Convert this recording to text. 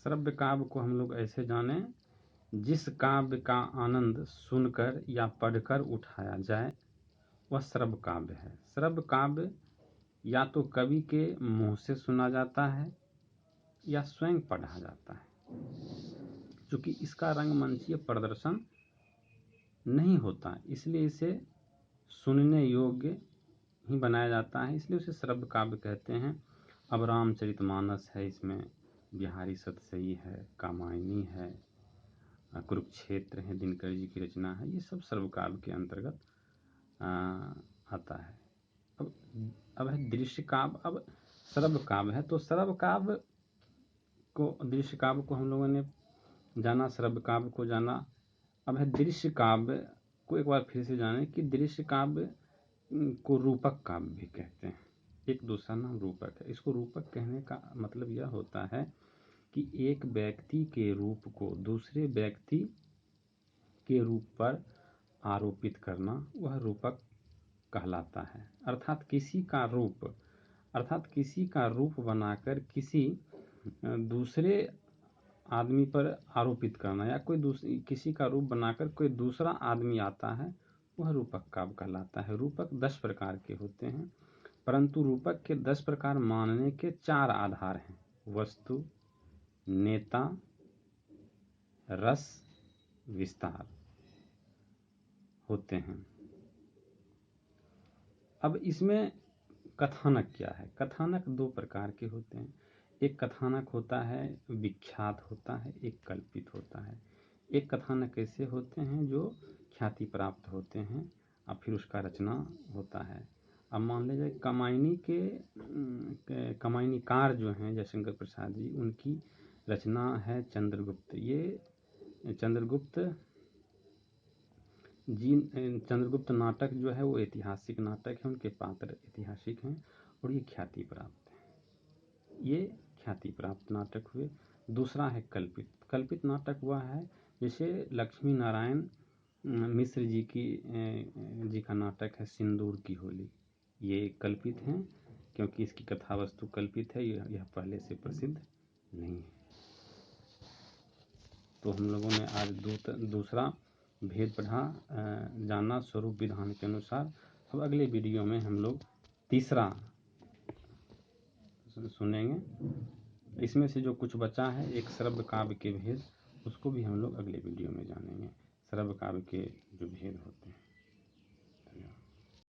श्रव्य काव्य को हम लोग ऐसे जाने, जिस काव्य का आनंद सुनकर या पढ़कर उठाया जाए वह श्रव्य काव्य है। श्रव्य काव्य या तो कवि के मुंह से सुना जाता है या स्वयं पढ़ा जाता है। चूंकि इसका रंगमंचीय प्रदर्शन नहीं होता, इसलिए इसे सुनने योग्य ही बनाया जाता है, इसलिए उसे श्रव्य काव्य कहते हैं। अब रामचरितमानस है, इसमें बिहारी सतसई है, कामायनी है, कुरुक्षेत्र है, दिनकर जी की रचना है, ये सब श्रव्य काव्य के अंतर्गत आता है। अब है दृश्य काव्य। अब श्रव्य काव्य है तो श्रव्य काव्य को, दृश्य काव्य को हम लोगों ने जाना, श्रव्य काव्य को जाना। अब है दृश्य काव्य को एक बार फिर से जाने कि दृश्य काव्य को रूपक काव्य भी कहते हैं। एक दूसरा नाम रूपक है। इसको रूपक कहने का मतलब यह होता है कि एक व्यक्ति के रूप को दूसरे व्यक्ति के रूप पर आरोपित करना, वह रूपक कहलाता है। अर्थात किसी का रूप बनाकर किसी दूसरे आदमी पर आरोपित करना, या किसी का रूप बनाकर कोई दूसरा आदमी आता है, वह रूपक काव्य कहलाता है। रूपक 10 प्रकार के होते हैं, परंतु रूपक के 10 प्रकार मानने के 4 आधार हैं: वस्तु, नेता, रस, विस्तार होते हैं। अब इसमें कथानक क्या है? कथानक 2 प्रकार के होते हैं। एक कथानक होता है विख्यात होता है, एक कल्पित होता है। एक कथानक ऐसे होते हैं जो ख्याति प्राप्त होते हैं और फिर उसका रचना होता है। अब मान लीजिए कमायनीकार जो हैं जयशंकर प्रसाद जी, उनकी रचना है चंद्रगुप्त। ये चंद्रगुप्त नाटक जो है वो ऐतिहासिक नाटक है, उनके पात्र ऐतिहासिक हैं और ये ख्याति प्राप्त है। ये ख्याति प्राप्त नाटक हुए। दूसरा है कल्पित। कल्पित नाटक वह है जैसे लक्ष्मी नारायण मिश्र जी का नाटक है सिंदूर की होली। ये कल्पित हैं क्योंकि इसकी कथा वस्तु कल्पित है, यह पहले से प्रसिद्ध नहीं है। तो हम लोगों ने आज दूसरा भेद पढ़ा, जाना स्वरूप विधान के अनुसार। अब अगले वीडियो में हम लोग तीसरा सुनेंगे। इसमें से जो कुछ बचा है, एक श्रव्य काव्य के भेद, उसको भी हम लोग अगले वीडियो में जानेंगे। श्रव्य काव्य के जो भेद होते हैं।